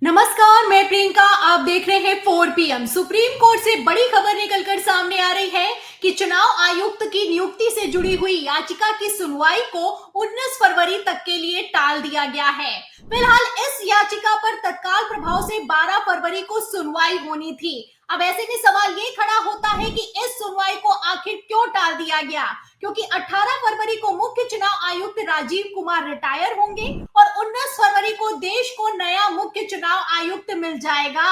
नमस्कार, मैं प्रियंका। आप देख रहे हैं 4 PM। सुप्रीम कोर्ट से बड़ी खबर निकलकर सामने आ रही है कि चुनाव आयुक्त की नियुक्ति से जुड़ी हुई याचिका की सुनवाई को 19 फरवरी तक के लिए टाल दिया गया है। फिलहाल इस याचिका पर तत्काल प्रभाव से 12 फरवरी को सुनवाई होनी थी। अब ऐसे में सवाल ये खड़ा होता है कि इस सुनवाई को आखिर क्यों टाल दिया गया, क्योंकि 18 फरवरी को मुख्य चुनाव आयुक्त राजीव कुमार रिटायर होंगे और 19 फरवरी को देश को नया मुख्य चुनाव आयुक्त मिल जाएगा।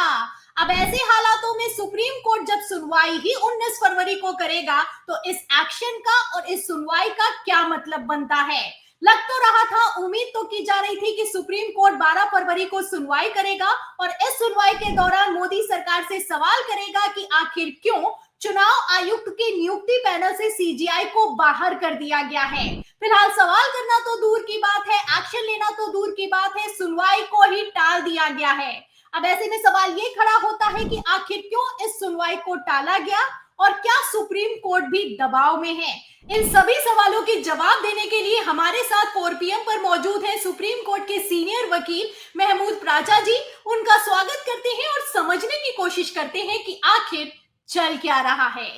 अब ऐसे हालातों में सुप्रीम कोर्ट जब सुनवाई ही 19 फरवरी को करेगा तो इस एक्शन का और इस सुनवाई का क्या मतलब बनता है। लग तो रहा था, उम्मीद तो की जा रही थी कि सुप्रीम कोर्ट 12 फरवरी को सुनवाई करेगा और इस सुनवाई के दौरान मोदी सरकार से सवाल करेगा कि आखिर क्यों चुनाव आयुक्त के नियुक्ति पैनल से सीजीआई को बाहर कर दिया गया है। फिलहाल सवाल करना तो दूर की बात है, एक्शन लेना तो दूर की बात है, सुनवाई को ही टाल दिया गया है। अब ऐसे में सवाल ये खड़ा होता है कि आखिर क्यों इस सुनवाई को टाला गया और क्या सुप्रीम कोर्ट भी दबाव में है। इन सभी सवालों के जवाब देने के लिए हमारे साथ 4 PM पर मौजूद है सुप्रीम कोर्ट के सीनियर वकील महमूद प्राचा जी। उनका स्वागत करते हैं और समझने की कोशिश करते हैं कि आखिर चल क्या रहा है।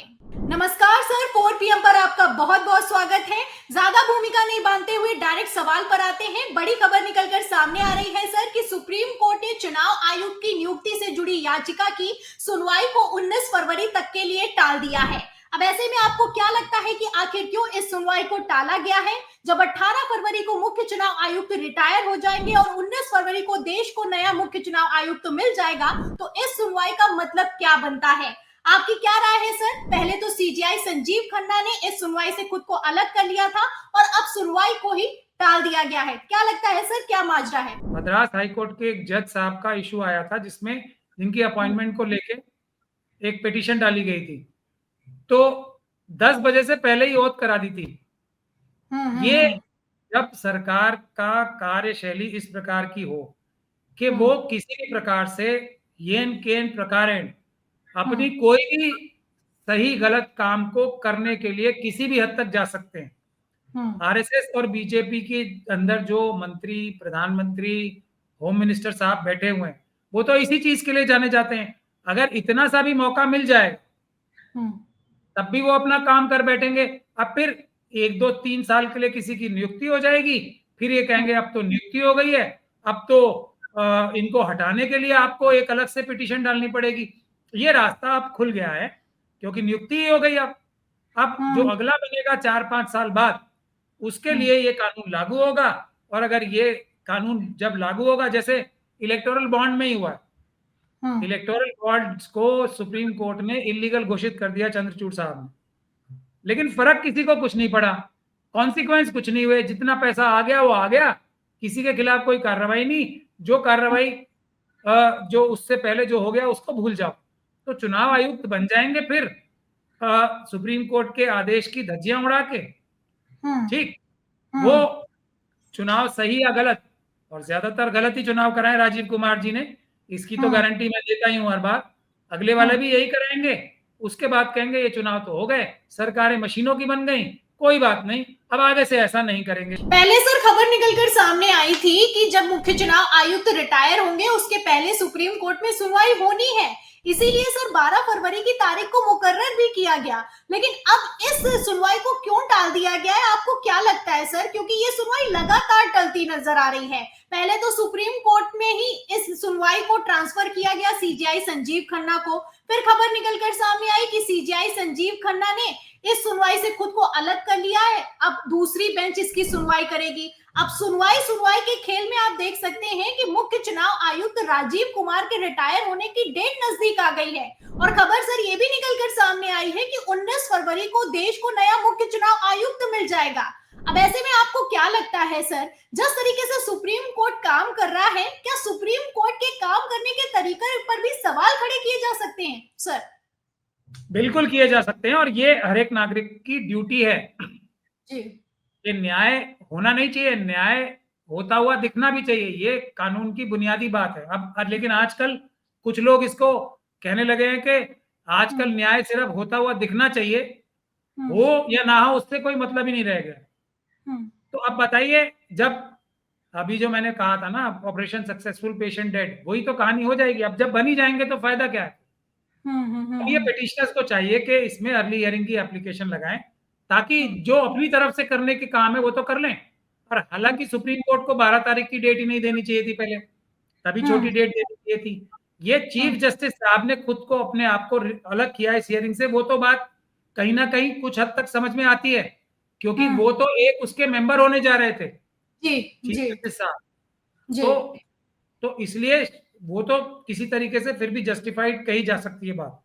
नमस्कार सर, 4 PM पर आपका बहुत बहुत स्वागत है। ज्यादा भूमिका नहीं बांधते हुए डायरेक्ट सवाल पर आते हैं। बड़ी खबर निकलकर सामने आ रही है सर कि सुप्रीम कोर्ट ने चुनाव आयुक्त की नियुक्ति से जुड़ी याचिका की सुनवाई को 19 फरवरी तक के लिए टाल दिया है। अब ऐसे में आपको क्या लगता है कि आखिर क्यों इस सुनवाई को टाला गया है, जब 18 फरवरी को मुख्य चुनाव आयुक्त रिटायर हो जाएंगे और 19 फरवरी को देश को नया मुख्य चुनाव आयुक्त मिल जाएगा, तो इस सुनवाई का मतलब क्या बनता है। आपकी क्या राय है सर। पहले तो सीजीआई संजीव खन्ना ने इस सुनवाई से खुद को अलग कर लिया था और अब सुनवाई को ही टाल दिया गया है। क्या लगता है सर, क्या माजरा है। मद्रास हाईकोर्ट के एक जज साहब का इशू आया था जिसमें जिनकी अपॉइंटमेंट को लेके एक पिटीशन डाली गई थी, तो 10 बजे से पहले ही ओथ करा दी थी। ये जब सरकार का कार्यशैली इस प्रकार की हो कि वो किसी भी प्रकार से येन केन प्रकारेण अपनी कोई भी सही गलत काम को करने के लिए किसी भी हद तक जा सकते हैं। आरएसएस और बीजेपी के अंदर जो मंत्री, प्रधानमंत्री, होम मिनिस्टर साहब बैठे हुए हैं, वो तो इसी चीज के लिए जाने जाते हैं। अगर इतना सा भी मौका मिल जाए तब भी वो अपना काम कर बैठेंगे। अब फिर 1, 2, 3 साल के लिए किसी की नियुक्ति हो जाएगी, फिर ये कहेंगे अब तो नियुक्ति हो गई है, अब तो इनको हटाने के लिए आपको एक अलग से पिटीशन डालनी पड़ेगी। ये रास्ता अब खुल गया है क्योंकि नियुक्ति ही हो गई। अब जो अगला बनेगा 4-5 साल बाद, उसके लिए ये कानून लागू होगा। और अगर ये कानून जब लागू होगा, जैसे इलेक्टोरल बॉन्ड में ही हुआ, इलेक्टोरल बॉन्ड को सुप्रीम कोर्ट ने इलीगल घोषित कर दिया चंद्रचूड़ साहब ने, लेकिन फर्क किसी को कुछ नहीं पड़ा, कॉन्सिक्वेंस कुछ नहीं हुए। जितना पैसा आ गया वो आ गया, किसी के खिलाफ कोई कार्रवाई नहीं। जो कार्रवाई जो उससे पहले जो हो गया उसको भूल जाओ। तो चुनाव आयुक्त बन जाएंगे फिर सुप्रीम कोर्ट के आदेश की धज्जियां उड़ा के। ठीक, वो चुनाव सही या गलत, और ज्यादातर गलत ही चुनाव कराए राजीव कुमार जी ने, इसकी तो गारंटी मैं देता ही हूं हर बार। अगले वाले भी यही कराएंगे, उसके बाद कहेंगे ये चुनाव तो हो गए, सरकारें मशीनों की बन गई, कोई बात नहीं, अब आगे से ऐसा नहीं करेंगे। पहले सर खबर निकलकर सामने आई थी कि जब मुख्य चुनाव आयुक्त रिटायर होंगे उसके पहले सुप्रीम कोर्ट में सुनवाई होनी है, इसीलिए सर 12 फरवरी की तारीख को मुकर्रर भी किया गया। लेकिन अब इस सुनवाई को क्यों टाल दिया गया है, आपको क्या लगता है सर, क्योंकि ये सुनवाई लगातार टलती नजर आ रही है। पहले तो सुप्रीम कोर्ट में ही इस सुनवाई को ट्रांसफर किया गया सीजीआई संजीव खन्ना को, फिर खबर निकलकर सामने आई कि सीजीआई संजीव खन्ना ने इस सुनवाई से खुद को अलग कर लिया है, अब दूसरी बेंच इसकी सुनवाई करेगी। अब सुनवाई के खेल में आप देख सकते हैं कि मुख्य चुनाव आयुक्त राजीव कुमार के रिटायर होने की डेट नजदीक आ गई है और खबर सर ये भी निकलकर सामने आई है कि 19 फरवरी को देश को नया मुख्य चुनाव आयुक्त मिल जाएगा। अब ऐसे में आपको क्या लगता है सर, जिस तरीके से सुप्रीम कोर्ट काम कर रहा है, क्या सुप्रीम कोर्ट के काम करने के तरीके पर भी सवाल खड़े किए जा सकते हैं सर। बिल्कुल किए जा सकते हैं, और ये हर एक नागरिक की ड्यूटी है जी। ये न्याय होना नहीं चाहिए, न्याय होता हुआ दिखना भी चाहिए, ये कानून की बुनियादी बात है। अब लेकिन आजकल कुछ लोग इसको कहने लगे हैं कि आजकल न्याय सिर्फ होता हुआ दिखना चाहिए, हो या ना हो उससे कोई मतलब ही नहीं रह गया। तो अब बताइए, जब अभी जो मैंने कहा था ना, ऑपरेशन सक्सेसफुल पेशेंट डेड, वही तो कहानी हो जाएगी। अब जब बनी जाएंगे तो फायदा क्या है? अब ये पिटिशनर्स को चाहिए कि इसमें अर्ली हियरिंग की एप्लीकेशन लगाएं, ताकि जो अपनी तरफ से करने के काम है वो तो कर लें। और हालांकि सुप्रीम कोर्ट को 12 तारीख की डेट ही नहीं देनी चाहिए थी पहले, तभी छोटी डेट देनी चाहिए थी। ये चीफ जस्टिस साहब ने खुद को अपने आप को अलग किया इस हियरिंग से, वो तो बात कहीं ना कहीं कुछ हद तक समझ में आती है, क्योंकि वो तो एक उसके मेंबर होने जा रहे थे जी चीफ जी जस्टिस साहब। जी तो इसलिए वो तो किसी तरीके से फिर भी जस्टिफाइड कही जा सकती है बात,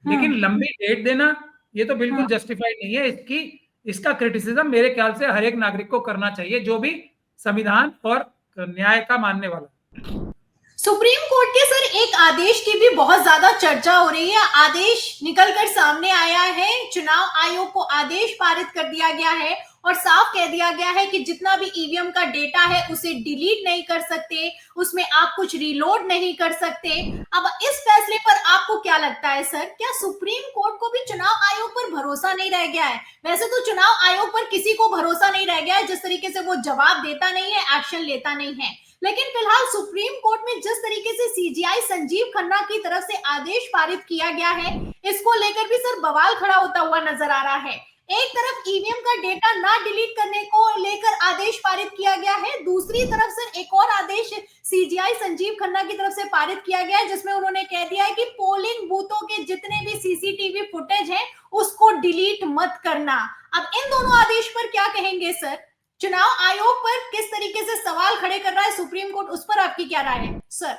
लेकिन लंबी डेट देना ये तो बिल्कुल जस्टिफाइड नहीं है। इसका क्रिटिसिज्म मेरे ख्याल से हर एक नागरिक को करना चाहिए, जो भी संविधान और न्याय का मानने वाला। सुप्रीम कोर्ट के सर एक आदेश की भी बहुत ज्यादा चर्चा हो रही है। आदेश निकलकर सामने आया है, चुनाव आयोग को आदेश पारित कर दिया गया है और साफ कह दिया गया है कि जितना भी ईवीएम का डेटा है उसे डिलीट नहीं कर सकते, उसमें आप कुछ रीलोड नहीं कर सकते। अब इस फैसले पर आपको क्या लगता है सर? क्या सुप्रीम कोर्ट को भी चुनाव आयोग पर भरोसा नहीं रह गया है? वैसे तो चुनाव आयोग पर किसी को भरोसा नहीं रह गया है, जिस तरीके से वो जवाब देता नहीं है, एक्शन लेता नहीं है। लेकिन फिलहाल सुप्रीम कोर्ट में जिस तरीके से सीजीआई संजीव खन्ना की तरफ से आदेश पारित किया गया है, इसको लेकर भी सर बवाल खड़ा होता हुआ नजर आ रहा है। एक तरफ ईवीएम का डेटा ना डिलीट करने को लेकर आदेश पारित किया गया है, दूसरी तरफ सर एक और आदेश सीजीआई संजीव खन्ना की तरफ से पारित किया गया है, जिसमें उन्होंने कह दिया है कि पोलिंग बूथों के जितने भी सीसीटीवी फुटेज है उसको डिलीट मत करना। अब इन दोनों आदेश पर क्या कहेंगे सर? चुनाव आयोग पर किस तरीके से सवाल खड़े कर रहा है सुप्रीम कोर्ट, उस पर आपकी क्या राय है सर?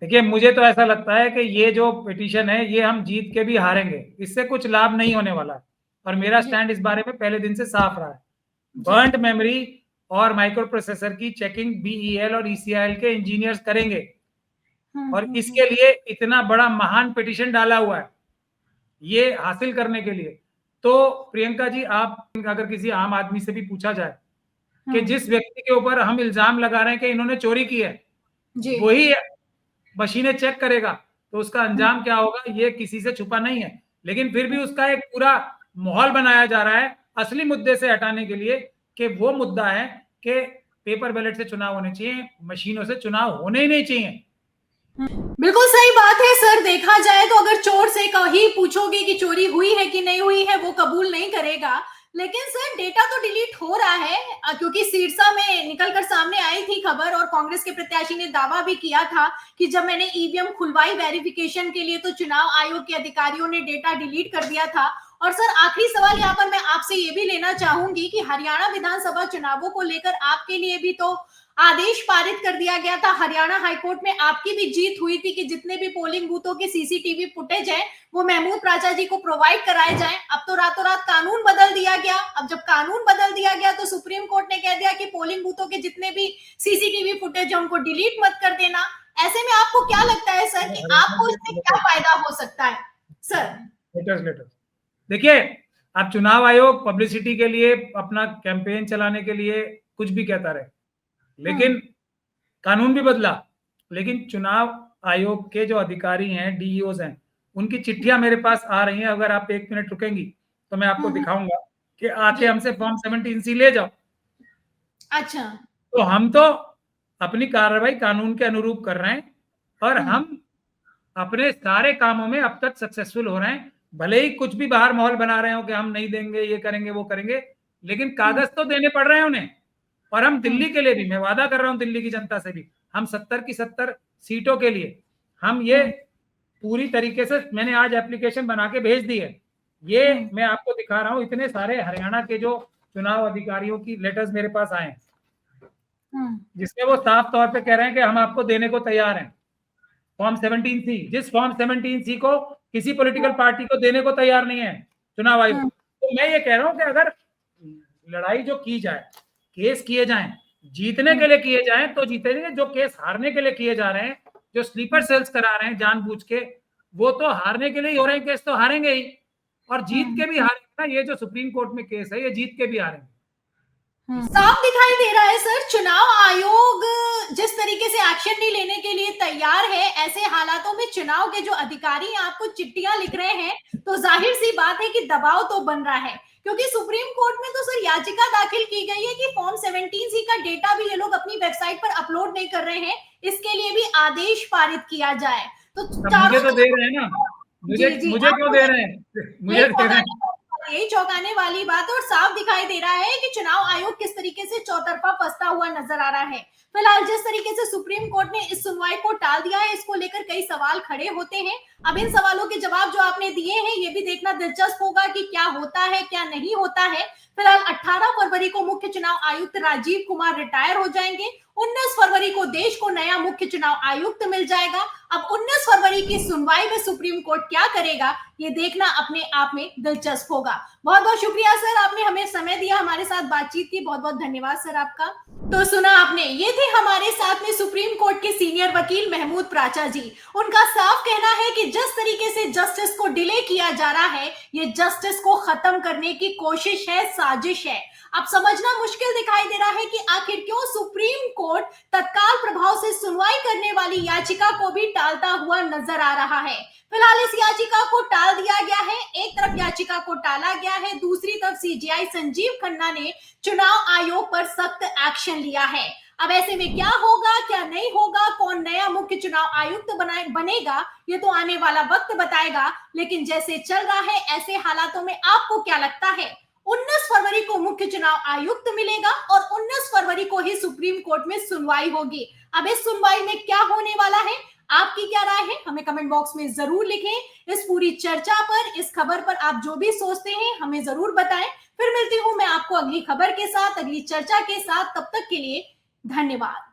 देखिए, मुझे तो ऐसा लगता है कि ये जो पिटीशन है ये हम जीत के भी हारेंगे, इससे कुछ लाभ नहीं होने वाला है। और मेरा स्टैंड इस बारे में पहले दिन से साफ रहा है। बर्न्ड मेमोरी और माइक्रो प्रोसेसर की चेकिंग बीईएल और ईसीआईएल के इंजीनियर्स करेंगे, और इसके लिए इतना बड़ा महान पिटीशन डाला हुआ है ये हासिल करने के लिए। तो प्रियंका जी, आप अगर किसी आम आदमी से भी पूछा जाए कि जिस व्यक्ति के ऊपर हम इल्जाम लगा रहे हैं कि इन्होंने चोरी की है, वही मशीनें चेक करेगा, तो उसका अंजाम क्या होगा ये किसी से छुपा नहीं है। लेकिन फिर भी उसका एक पूरा माहौल बनाया जा रहा है असली मुद्दे से हटाने के लिए, कि वो मुद्दा है कि पेपर बैलेट से चुनाव होने चाहिए, मशीनों से चुनाव होने ही नहीं चाहिए। बिल्कुल सही बात है सर। देखा जाए तो अगर चोर से कहीं पूछोगे कि चोरी हुई है कि नहीं हुई है, वो कबूल नहीं करेगा। लेकिन सर डेटा तो डिलीट हो रहा है, क्योंकि सिरसा में निकलकर सामने आई थी खबर और कांग्रेस के प्रत्याशी ने दावा भी किया था कि जब मैंने ईवीएम खुलवाई वेरिफिकेशन के लिए तो चुनाव आयोग के अधिकारियों ने डेटा डिलीट कर दिया था। और सर आखिरी सवाल यहाँ पर मैं आपसे ये भी लेना चाहूंगी कि हरियाणा विधानसभा चुनावों को लेकर आपके लिए भी तो आदेश पारित कर दिया गया था। हरियाणा हाईकोर्ट में आपकी भी जीत हुई थी कि जितने भी पोलिंग बूथों के सीसीटीवी फुटेज है वो महमूद राजा जी को प्रोवाइड कराए जाएं। अब तो रातों रात कानून बदल दिया गया। अब जब कानून बदल दिया गया तो सुप्रीम कोर्ट ने कह दिया कि पोलिंग बूथों के जितने भी सीसीटीवी फुटेज है उनको डिलीट मत कर देना। ऐसे में आपको क्या लगता है सर कि आपको इससे क्या फायदा हो सकता है सर? लेटर्स देखिए, आप चुनाव आयोग पब्लिसिटी के लिए, अपना कैंपेन चलाने के लिए कुछ भी कहता रहे, लेकिन कानून भी बदला। लेकिन चुनाव आयोग के जो अधिकारी हैं, डीईओज हैं, उनकी चिट्ठियां मेरे पास आ रही हैं। अगर आप 1 मिनट रुकेंगी तो मैं आपको दिखाऊंगा कि आके हमसे फॉर्म 17C ले जाओ। अच्छा, तो हम तो अपनी कार्रवाई कानून के अनुरूप कर रहे हैं और हम अपने सारे कामों में अब तक सक्सेसफुल हो रहे हैं। भले ही कुछ भी बाहर माहौल बना रहे हो कि हम नहीं देंगे, ये करेंगे, वो करेंगे, लेकिन कागज तो देने पड़ रहे हैं उन्हें। और हम दिल्ली के लिए भी, मैं वादा कर रहा हूं दिल्ली की जनता से भी, हम 70 की 70 सीटों के लिए हम ये पूरी तरीके से, मैंने आज एप्लीकेशन बना के भेज दी है। ये मैं आपको दिखा रहा हूं, इतने सारे हरियाणा के जो चुनाव अधिकारियों की लेटर्स मेरे पास आए, जिसमें वो साफ तौर पे कह रहे हैं कि हम आपको देने को तैयार हैं फॉर्म 17C। जिस फॉर्म 17C को किसी पॉलिटिकल पार्टी को देने को तैयार नहीं है चुनाव आयोग। तो मैं ये कह रहा हूं कि अगर लड़ाई जो की जाए, केस किए जाएं, जीतने के लिए किए जाएं तो जीतेंगे। जो केस हारने के लिए किए जा रहे हैं, जो स्लीपर सेल्स करा रहे हैं जानबूझ के, वो तो हारने के लिए ही हो रहे हैं। केस तो हारेंगे ही, और जीत के भी हारेंगे ना। ये जो सुप्रीम कोर्ट में केस है, ये जीत के भी हारेंगे। साफ दिखाई दे रहा है सर, चुनाव आयोग जिस तरीके से एक्शन नहीं लेने के लिए तैयार है, ऐसे हालातों में चुनाव के जो अधिकारी आपको चिट्ठियां लिख रहे हैं, तो जाहिर सी बात है कि दबाव तो बन रहा है, क्योंकि सुप्रीम कोर्ट में तो सर याचिका दाखिल की गई है कि फॉर्म 17C का डेटा भी ये लोग अपनी वेबसाइट पर अपलोड नहीं कर रहे हैं, इसके लिए भी आदेश पारित किया जाए। तो मुझे तो दे रहे हैं ना, मुझे क्यों दे रहे हैं? मुझे दे रहे हैं। यही चौंकाने वाली बात और साफ दिखाई दे रहा है कि चुनाव आयोग किस तरीके से चौतरफा फंसता हुआ नजर आ रहा है। फिलहाल जिस तरीके से सुप्रीम कोर्ट ने इस सुनवाई को टाल दिया है, इसको लेकर कई सवाल खड़े होते हैं। अब इन सवालों के जवाब जो आपने दिए हैं, ये भी देखना दिलचस्प होगा कि क्या होता है क्या नहीं होता है। फिलहाल 18 फरवरी को मुख्य चुनाव आयुक्त राजीव कुमार रिटायर हो जाएंगे। 19 फरवरी को देश को नया मुख्य चुनाव आयुक्त मिल जाएगा। अब 19 फरवरी की सुनवाई में सुप्रीम कोर्ट क्या करेगा, ये देखना अपने आप में दिलचस्प होगा। बहुत बहुत शुक्रिया सर, आपने हमें समय दिया, हमारे साथ बातचीत की, बहुत बहुत धन्यवाद सर आपका। तो सुना आपने, ये थे हमारे साथ में सुप्रीम कोर्ट के सीनियर वकील महमूद प्राचा जी। उनका साफ कहना है कि जिस तरीके से जस्टिस को डिले किया जा रहा है, ये जस्टिस को खत्म करने की कोशिश है, साजिश है। अब समझना मुश्किल दिखाई दे रहा है कि आखिर क्यों सुप्रीम कोर्ट तत्काल प्रभाव से सुनवाई करने वाली याचिका को भी टालता हुआ नजर आ रहा है। फिलहाल इस याचिका को टाल दिया गया है। एक तरफ याचिका को टाला गया है, दूसरी तरफ सीजेआई संजीव खन्ना ने चुनाव आयोग पर सख्त एक्शन लिया है। अब ऐसे में क्या होगा क्या नहीं होगा, कौन नया मुख्य चुनाव आयुक्त बनेगा, ये तो आने वाला वक्त बताएगा। लेकिन जैसे चल रहा है, ऐसे हालातों में आपको क्या लगता है? 19 फरवरी को मुख्य चुनाव आयुक्त मिलेगा और 19 फरवरी को ही सुप्रीम कोर्ट में सुनवाई होगी। अब इस सुनवाई में क्या होने वाला है, आपकी क्या राय है, हमें कमेंट बॉक्स में जरूर लिखें। इस पूरी चर्चा पर, इस खबर पर आप जो भी सोचते हैं हमें जरूर बताएं। फिर मिलती हूं मैं आपको अगली खबर के साथ, अगली चर्चा के साथ। तब तक के लिए धन्यवाद।